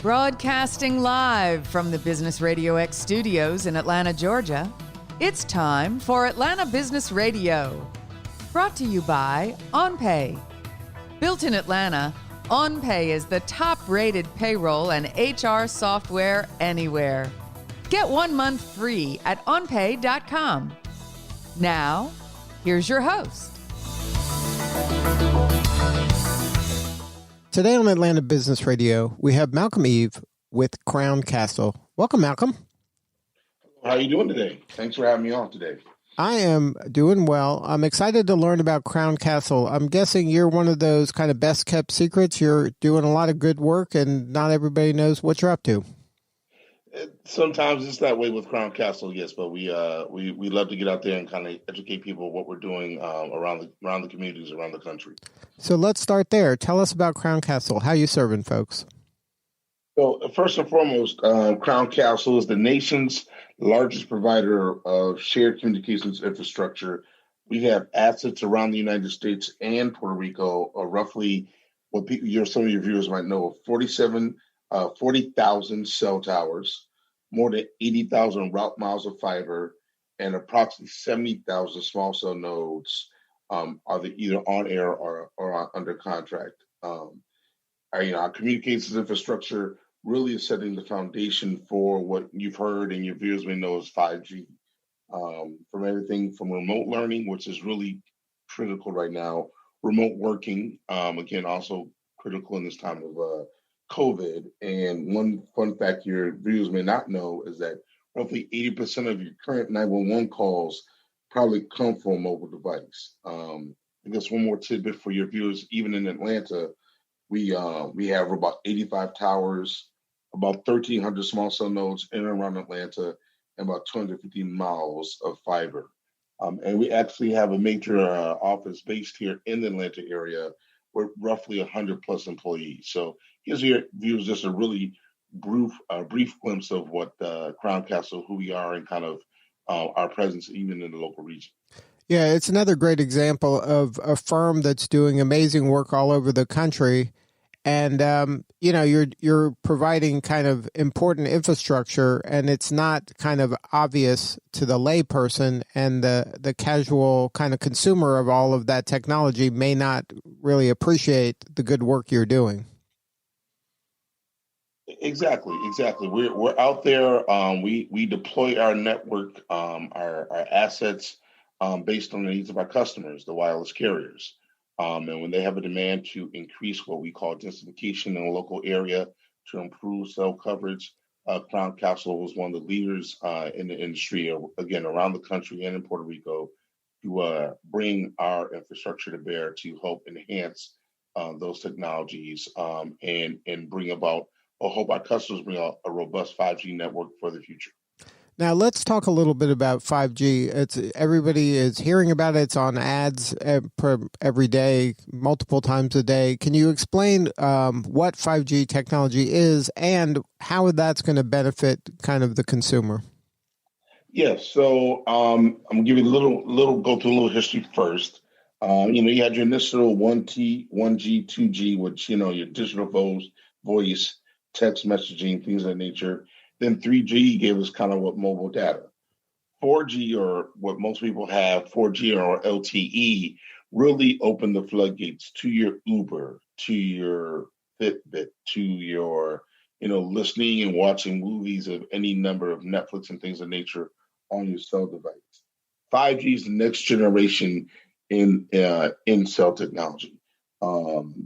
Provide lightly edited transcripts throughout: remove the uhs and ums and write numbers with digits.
Broadcasting live from the Business RadioX studios in Atlanta, Georgia, it's time for Atlanta Business Radio. Brought to you by OnPay. Built in Atlanta, OnPay is the top-rated payroll and HR software anywhere. Get 1 month free at onpay.com. Now, here's your host. Today on Atlanta Business Radio, we have Malcolm Eve with Crown Castle. Welcome, Malcolm. How are you doing today? Thanks for having me on today. I am doing well. I'm excited to learn about Crown Castle. I'm guessing you're one of those kind of best-kept secrets. You're doing a lot of good work, and not everybody knows what you're up to. Sometimes it's that way with Crown Castle, yes, but we love to get out there and kind of educate people what we're doing around the communities around the country. So let's start there. Tell us about Crown Castle. How you serving folks? So first and foremost, Crown Castle is the nation's largest provider of shared communications infrastructure. We have assets around the United States and Puerto Rico, roughly what some of your viewers might know, 40,000 cell towers, more than 80,000 route miles of fiber, and approximately 70,000 small cell nodes are either on air or under contract. Our communications infrastructure really is setting the foundation for what you've heard and your viewers may know as 5G. From everything from remote learning, which is really critical right now, remote working, again, also critical in this time of COVID. And one fun fact your viewers may not know is that roughly 80% of your current 911 calls probably come from a mobile device. I guess one more tidbit for your viewers, even in Atlanta, we have about 85 towers, about 1,300 small cell nodes in and around Atlanta, and about 250 miles of fiber. And we actually have a major office based here in the Atlanta area with roughly 100 plus employees. So gives your viewers just a really brief glimpse of what Crown Castle, who we are, and kind of our presence even in the local region. Yeah, it's another great example of a firm that's doing amazing work all over the country. And, you're providing kind of important infrastructure, and it's not kind of obvious to the layperson, and the casual kind of consumer of all of that technology may not really appreciate the good work you're doing. Exactly. We're out there. We deploy our network, our assets based on the needs of our customers, the wireless carriers. And when they have a demand to increase what we call densification in a local area to improve cell coverage, Crown Castle was one of the leaders in the industry, again, around the country and in Puerto Rico, to bring our infrastructure to bear to help enhance those technologies and bring about, or hope our customers bring out a robust 5G network for the future. Now, let's talk a little bit about 5G. Everybody is hearing about it. It's on ads every day, multiple times a day. Can you explain what 5G technology is and how that's going to benefit kind of the consumer? Yes. So I'm going to give you go through a little history first. You had your initial 1G, 2G, which, your digital voice, text messaging, things of that nature. Then 3G gave us kind of what mobile data. 4G, or what most people have, 4G or LTE, really opened the floodgates to your Uber, to your Fitbit, to your, listening and watching movies of any number of Netflix and things of nature on your cell device. 5G is the next generation in cell technology.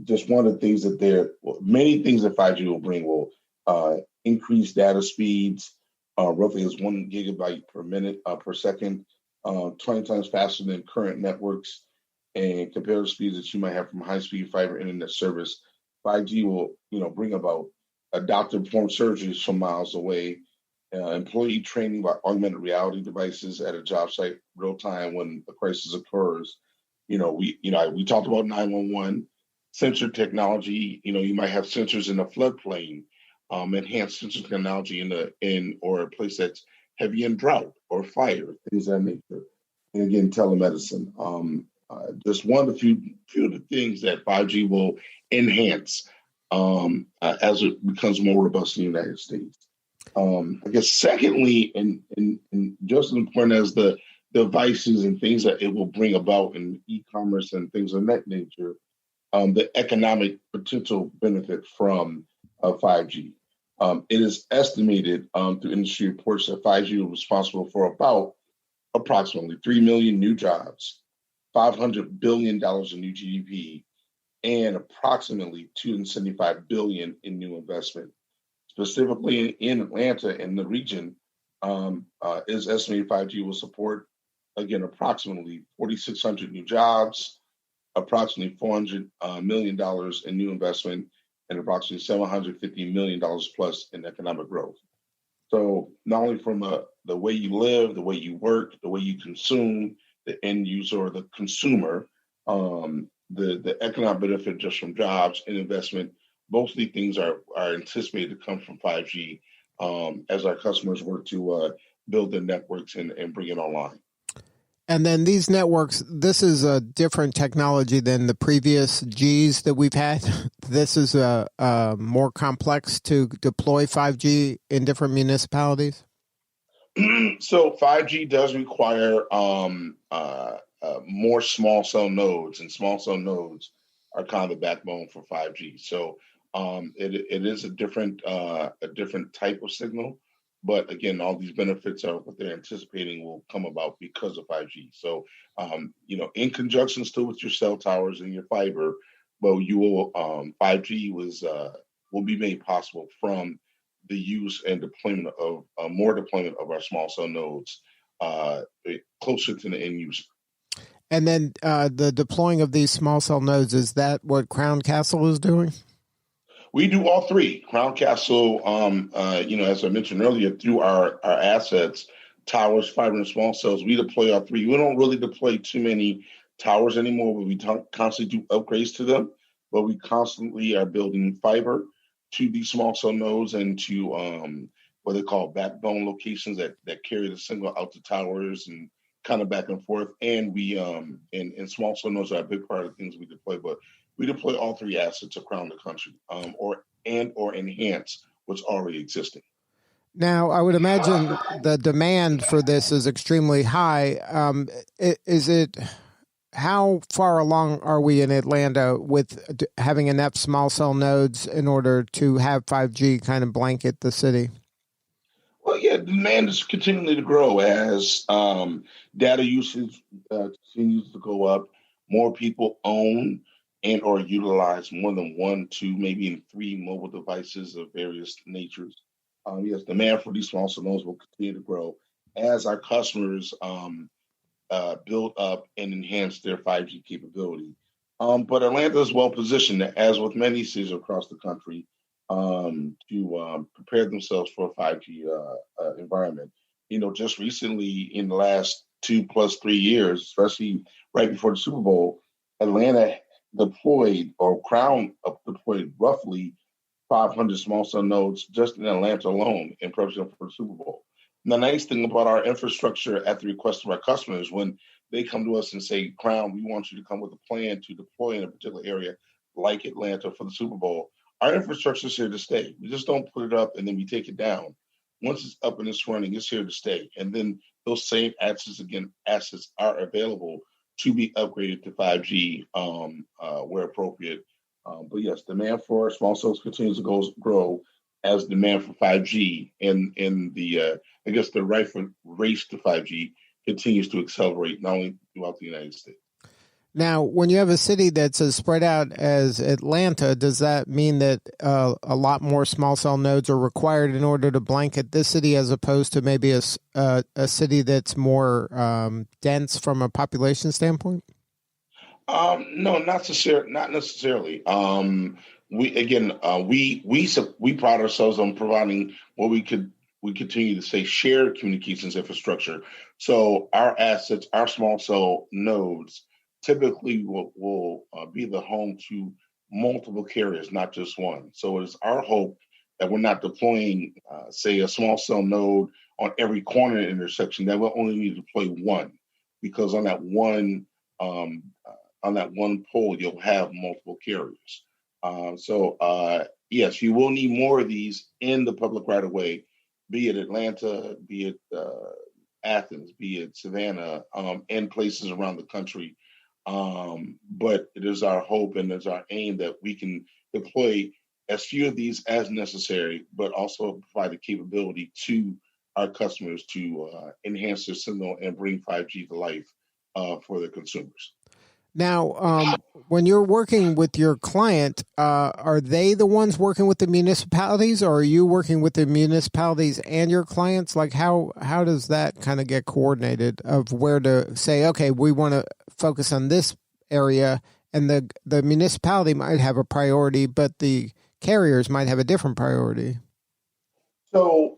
Just one of the things many things that 5G will bring will increased data speeds, roughly as 1 gigabyte per second, 20 times faster than current networks, and compared to speeds that you might have from high-speed fiber internet service. 5G will, bring about doctor-performed surgeries from miles away, employee training by augmented reality devices at a job site real time when a crisis occurs. We talked about 911 sensor technology. You might have sensors in a floodplain. Enhanced sensor technology in a place that's heavy in drought or fire, things of that nature. And again, telemedicine. Just one of the few of the things that 5G will enhance. as it becomes more robust in the United States. I guess secondly, and just as important as the devices and things that it will bring about in e-commerce and things of that nature, the economic potential benefit from 5G. It is estimated through industry reports that 5G was responsible for about approximately 3 million new jobs, $500 billion in new GDP, and approximately $275 billion in new investment. Specifically in Atlanta and the region, is estimated 5G will support, again, approximately 4,600 new jobs, approximately $400 million in new investment, and approximately $750 million plus in economic growth. So not only from the way you live, the way you work, the way you consume, the end user or the consumer, the economic benefit just from jobs and investment, both of these things are anticipated to come from 5G as our customers work to build their networks and bring it online. And then these networks, this is a different technology than the previous Gs that we've had. This is more complex to deploy 5G in different municipalities. So 5G does require more small cell nodes, and small cell nodes are kind of the backbone for 5G. So it is a different type of signal. But again, all these benefits are what they're anticipating will come about because of 5G. So, in conjunction still with your cell towers and your fiber, but you will 5G will be made possible from the use and deployment of more deployment of our small cell nodes closer to the end user. And then the deploying of these small cell nodes, is that what Crown Castle is doing? We do all three. Crown Castle, as I mentioned earlier, through our assets, towers, fiber, and small cells, we deploy all three. We don't really deploy too many towers anymore, but we constantly do upgrades to them. But we constantly are building fiber to these small cell nodes and to what they call backbone locations that carry the signal out to towers and kind of back and forth. And we and small cell nodes are a big part of the things we deploy, but we deploy all three assets around the country, or enhance what's already existing. Now, I would imagine the demand for this is extremely high. How far along are we in Atlanta with having enough small cell nodes in order to have 5G kind of blanket the city? Well, yeah, demand is continuing to grow as data usage continues to go up. More people own and or utilize more than 1, 2, maybe even 3 mobile devices of various natures. Yes, demand for these small cell nodes will continue to grow as our customers build up and enhance their 5G capability. But Atlanta is well positioned, as with many cities across the country, to prepare themselves for a 5G environment. Just recently in the last 2 plus 3 years, especially right before the Super Bowl, Atlanta deployed, or Crown deployed, roughly 500 small cell nodes just in Atlanta alone in preparation for the Super Bowl. And the nice thing about our infrastructure at the request of our customers, when they come to us and say, Crown, we want you to come with a plan to deploy in a particular area like Atlanta for the Super Bowl, our infrastructure is here to stay. We just don't put it up and then we take it down. Once it's up and it's running, it's here to stay. And then those same assets are available to be upgraded to 5G where appropriate. But yes, demand for small cells continues to grow as demand for 5G and the the race to 5G continues to accelerate, not only throughout the United States. Now, when you have a city that's as spread out as Atlanta, does that mean that a lot more small cell nodes are required in order to blanket this city, as opposed to maybe a city that's more dense from a population standpoint? No, not necessarily. We pride ourselves on providing what we continue to say shared communications infrastructure. So our assets, our small cell nodes, typically will be the home to multiple carriers, not just one. So it is our hope that we're not deploying, say, a small cell node on every corner intersection, that we'll only need to deploy one, because on that one pole, you'll have multiple carriers. Yes, you will need more of these in the public right of way, be it Atlanta, be it Athens, be it Savannah, and places around the country. But it is our hope and it's our aim that we can deploy as few of these as necessary, but also provide the capability to our customers to enhance their signal and bring 5G to life for the consumers. Now, when you're working with your client, are they the ones working with the municipalities, or are you working with the municipalities and your clients? Like, how does that kind of get coordinated of where to say, okay, we want to focus on this area, and the municipality might have a priority, but the carriers might have a different priority? So,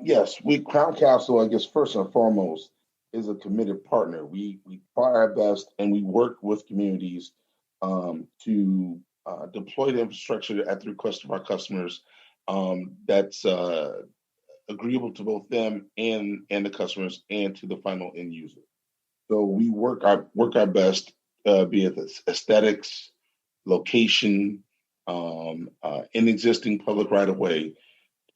yes, Crown Castle, I guess, first and foremost, is a committed partner. We try our best and we work with communities to deploy the infrastructure at the request of our customers that's agreeable to both them and the customers and to the final end user. So we work our best, be it aesthetics, location, in existing public right of way,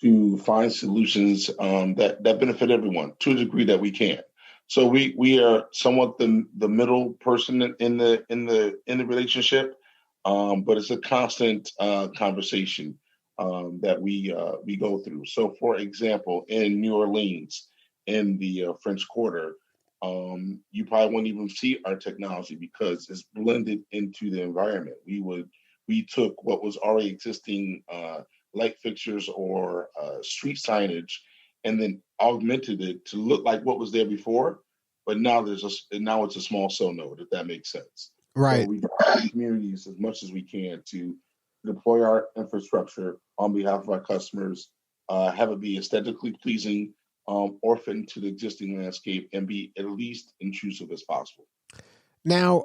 to find solutions that benefit everyone to a degree that we can. So we are somewhat the middle person in the relationship, but it's a constant conversation that we go through. So, for example, in New Orleans, in the French Quarter, you probably won't even see our technology because it's blended into the environment. We took what was already existing light fixtures or street signage, and then augmented it to look like what was there before. But now now it's a small cell node, if that makes sense. Right. So we try communities as much as we can to deploy our infrastructure on behalf of our customers, have it be aesthetically pleasing, or fit into the existing landscape, and be at least intrusive as possible. Now,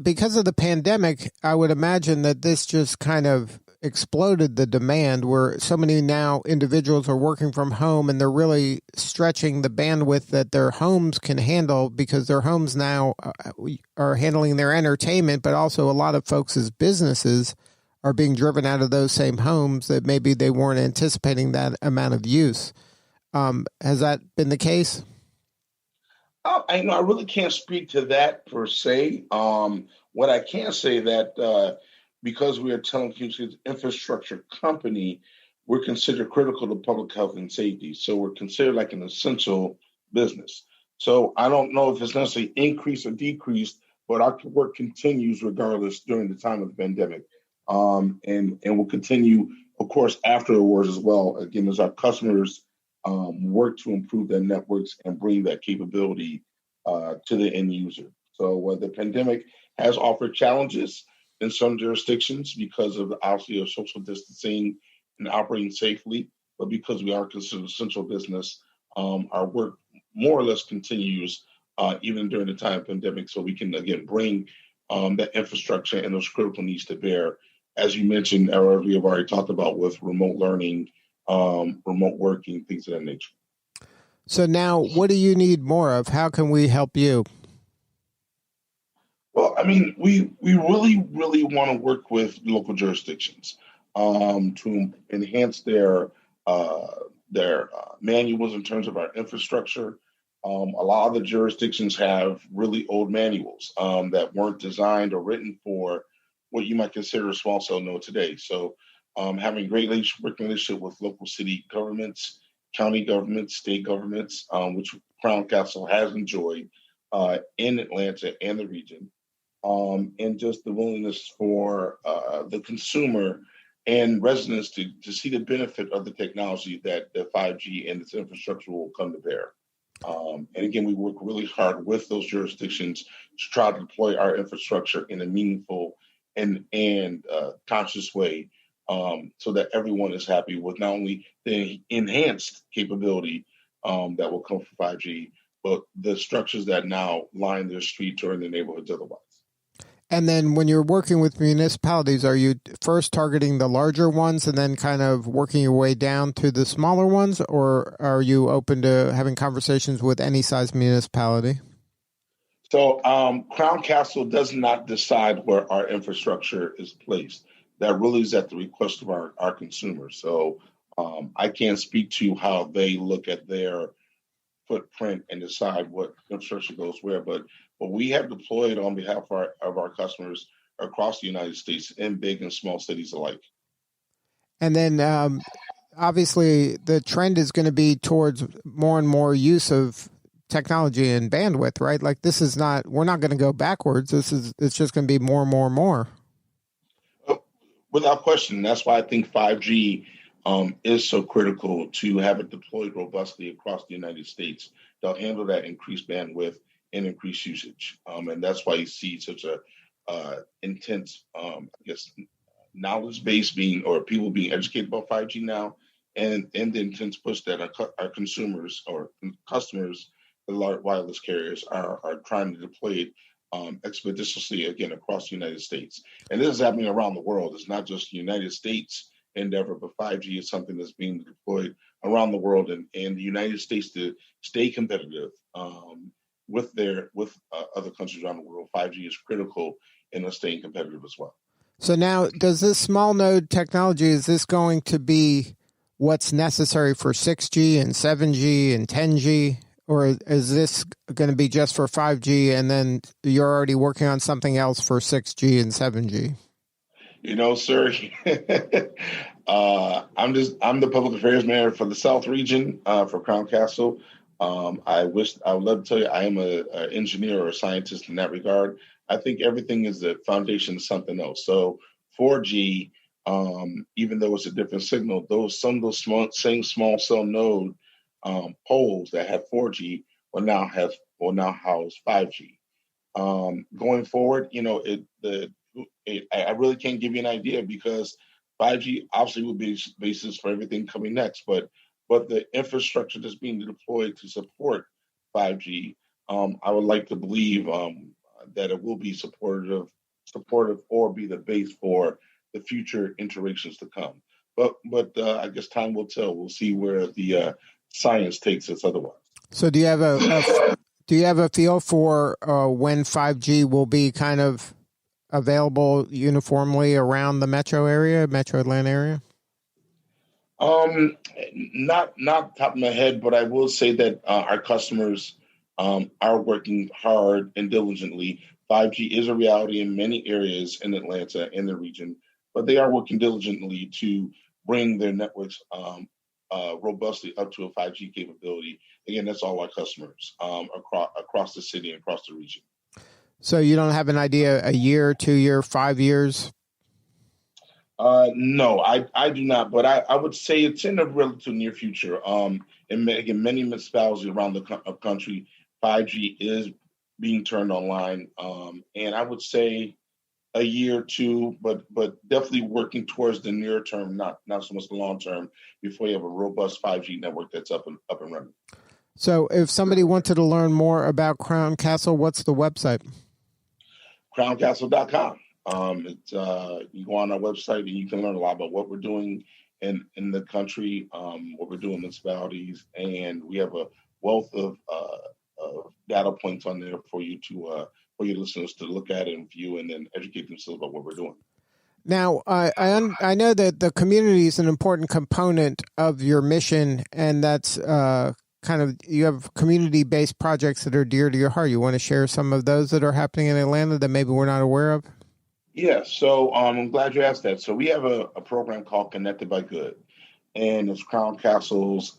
because of the pandemic, I would imagine that this just kind of exploded the demand where so many now individuals are working from home and they're really stretching the bandwidth that their homes can handle, because their homes now are handling their entertainment, but also a lot of folks' businesses are being driven out of those same homes that maybe they weren't anticipating that amount of use. Has that been the case? I really can't speak to that per se. What I can say that because we are a telecommunications infrastructure company, we're considered critical to public health and safety. So we're considered like an essential business. So I don't know if it's necessarily increased or decreased, but our work continues regardless during the time of the pandemic. And will continue, of course, afterwards as well, again, as our customers work to improve their networks and bring that capability to the end user. So the pandemic has offered challenges in some jurisdictions because of obviously of social distancing and operating safely, but because we are considered essential business, our work more or less continues even during the time of pandemic, so we can again bring that infrastructure and those critical needs to bear, as you mentioned, or we have already talked about with remote learning, remote working, things of that nature. So now, what do you need more of? How can we help you? Well, I mean, we really, really want to work with local jurisdictions to enhance their manuals in terms of our infrastructure. A lot of the jurisdictions have really old manuals that weren't designed or written for what you might consider a small cell node today. So having great working relationship with local city governments, county governments, state governments, which Crown Castle has enjoyed in Atlanta and the region. And just the willingness for the consumer and residents to see the benefit of the technology that the 5G and its infrastructure will come to bear. And again, we work really hard with those jurisdictions to try to deploy our infrastructure in a meaningful and conscious way, so that everyone is happy with not only the enhanced capability that will come from 5G, but the structures that now line their streets or in their neighborhoods otherwise. And then when you're working with municipalities, are you first targeting the larger ones and then kind of working your way down to the smaller ones, or are you open to having conversations with any size municipality? So Crown Castle does not decide where our infrastructure is placed. that really is at the request of our consumers. So I can't speak to how they look at their footprint and decide what infrastructure goes where, but we have deployed on behalf of our customers across the United States in big and small cities alike. And then obviously the trend is going to be towards more and more use of technology and bandwidth, right? Like we're not going to go backwards. It's just going to be more and more and more. Without question. That's why I think 5G is so critical to have it deployed robustly across the United States. They'll handle that increased bandwidth and increased usage. And that's why you see such a intense, knowledge base or people being educated about 5G now, and the intense push that our consumers or customers, the large wireless carriers, are trying to deploy it expeditiously again across the United States. And this is happening around the world. It's not just the United States endeavor, but 5G is something that's being deployed around the world, and the United States to stay competitive with other countries around the world. 5G is critical in us staying competitive as well. So now, does this small node technology, is this going to be what's necessary for 6G and 7G and 10G? Or is this going to be just for 5G and then you're already working on something else for 6G and 7G? Sir, I'm the public affairs manager for the South region for Crown Castle. I would love to tell you I am an engineer or a scientist in that regard. I think everything is the foundation of something else. So 4G, even though it's a different signal, some of those same small cell node poles that have 4G will now house 5G. Going forward, I really can't give you an idea because 5G obviously will be the basis for everything coming next, but the infrastructure that's being deployed to support 5G, I would like to believe that it will be supportive or be the base for the future iterations to come. But I guess time will tell. We'll see where the science takes us otherwise. So do you have a feel for when 5G will be kind of available uniformly around the metro Atlanta area? Not top of my head, but I will say that our customers are working hard and diligently. 5G is a reality in many areas in Atlanta and the region, but they are working diligently to bring their networks robustly up to a 5G capability. Again, that's all our customers across the city and across the region. So you don't have an idea, a year, 2 year, 5 years? No, I do not. But I would say it's in the relative near future. In many municipalities around the country, 5G is being turned online. And I would say a year or two, but definitely working towards the near term, not so much the long term, before you have a robust 5G network that's up and running. So if somebody wanted to learn more about Crown Castle, what's the website? crowncastle.com. You go on our website and you can learn a lot about what we're doing in the country, what we're doing in municipalities, and we have a wealth of data points on there for you to for your listeners to look at and view, and then educate themselves about what we're doing. Now, I know that the community is an important component of your mission, and that's you have community-based projects that are dear to your heart. You want to share some of those that are happening in Atlanta that maybe we're not aware of? Yeah, so I'm glad you asked that. So we have a program called Connected by Good, and it's Crown Castle's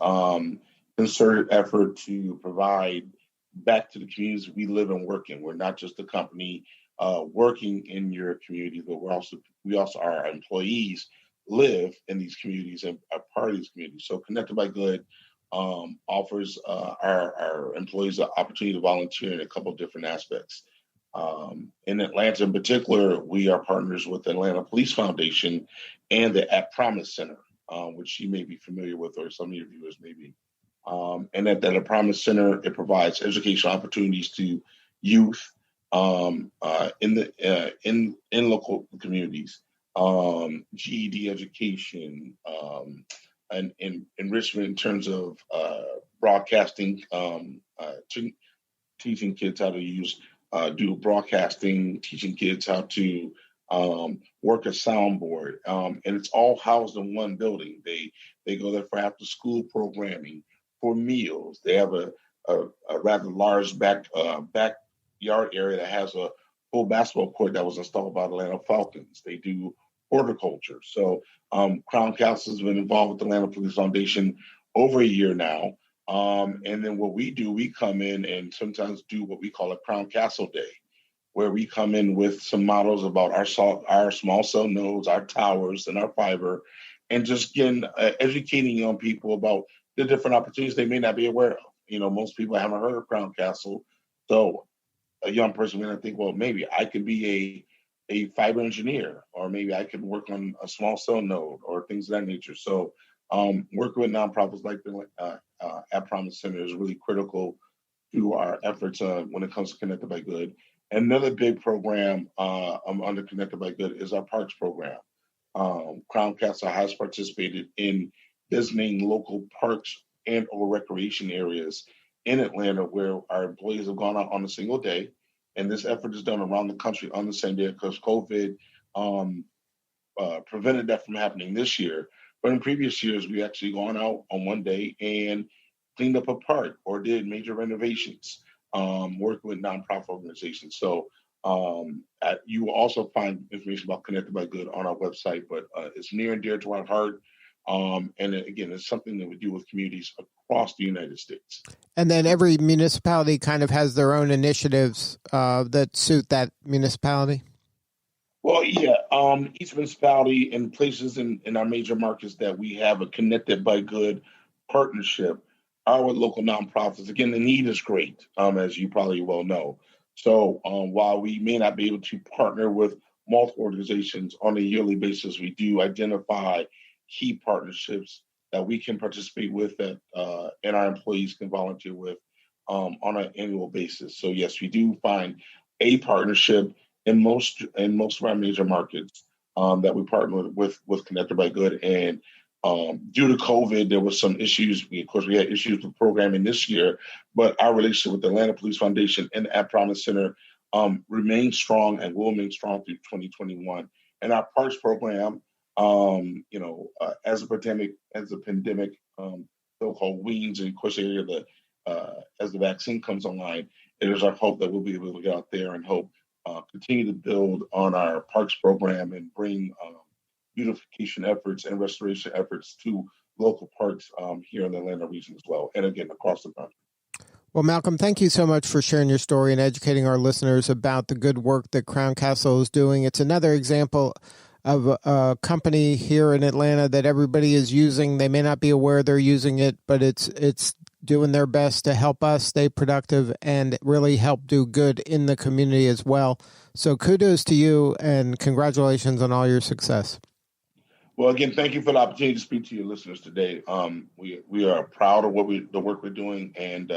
concerted effort to provide back to the communities we live and work in. We're not just a company working in your community, but we also our employees live in these communities and are part of these communities. So Connected by Good offers our employees the opportunity to volunteer in a couple of different aspects. In Atlanta in particular, we are partners with the Atlanta Police Foundation and the At Promise Center, which you may be familiar with, or some of your viewers may be. And at the Promise Center, it provides educational opportunities to youth in local communities, GED education, and enrichment in terms of broadcasting, teaching kids how to do broadcasting, teaching kids how to work a soundboard, and it's all housed in one building. They go there for after school programming, for meals. They have a rather large backyard area that has a full basketball court that was installed by the Atlanta Falcons. They do horticulture. So Crown Castle has been involved with the Atlanta Police Foundation over a year now. And then what we do, we come in and sometimes do what we call a Crown Castle Day, where we come in with some models about our small cell nodes, our towers, and our fiber, and just again educating young people about the different opportunities they may not be aware of. Most people haven't heard of Crown Castle, so a young person may not think, well, maybe I could be a fiber engineer, or maybe I could work on a small cell node, or things of that nature. So working with nonprofits like the At Promise Center is really critical to our efforts when it comes to Connected by Good. Another big program under Connected by Good is our parks program. Crown Castle has participated in visiting local parks and or recreation areas in Atlanta where our employees have gone out on a single day. And this effort is done around the country on the same day because COVID prevented that from happening this year. But in previous years, we actually gone out on one day and cleaned up a park or did major renovations, working with nonprofit organizations. So you will also find information about Connected by Good on our website, but it's near and dear to our heart. And again, it's something that we do with communities across the United States. And then every municipality kind of has their own initiatives that suit that municipality? Well, yeah. Each municipality and places in our major markets that we have a Connected by Good partnership are with local nonprofits. Again, the need is great, as you probably well know. So while we may not be able to partner with multiple organizations on a yearly basis, we do identify key partnerships that we can participate with that and our employees can volunteer with on an annual basis. So yes, we do find a partnership in most of our major markets that we partner with Connected by Good. And due to COVID, there was some issues. Of course, we had issues with programming this year, but our relationship with the Atlanta Police Foundation and the At Promise Center remains strong and will remain strong through 2021. And our parks program, as the pandemic so-called weans and of course as the vaccine comes online, it is our hope that we'll be able to get out there and continue to build on our parks program and bring beautification efforts and restoration efforts to local parks here in the Atlanta region as well, and again across the country. Well, Malcolm, thank you so much for sharing your story and educating our listeners about the good work that Crown Castle is doing. It's another example of a company here in Atlanta that everybody is using. They may not be aware they're using it, but it's doing their best to help us stay productive and really help do good in the community as well. So kudos to you and congratulations on all your success. Well, again, thank you for the opportunity to speak to your listeners today. We are proud of the work we're doing, and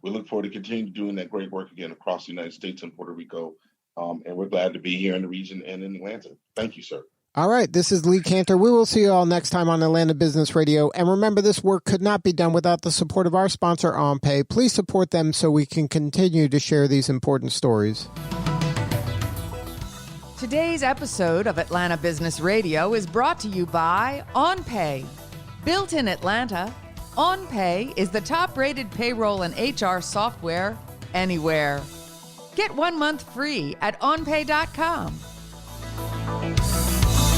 we look forward to continuing doing that great work again across the United States and Puerto Rico. And we're glad to be here in the region and in Atlanta. Thank you, sir. All right. This is Lee Cantor. We will see you all next time on Atlanta Business Radio. And remember, this work could not be done without the support of our sponsor, OnPay. Please support them so we can continue to share these important stories. Today's episode of Atlanta Business Radio is brought to you by OnPay. Built in Atlanta, OnPay is the top-rated payroll and HR software anywhere. Get 1 month free at onpay.com.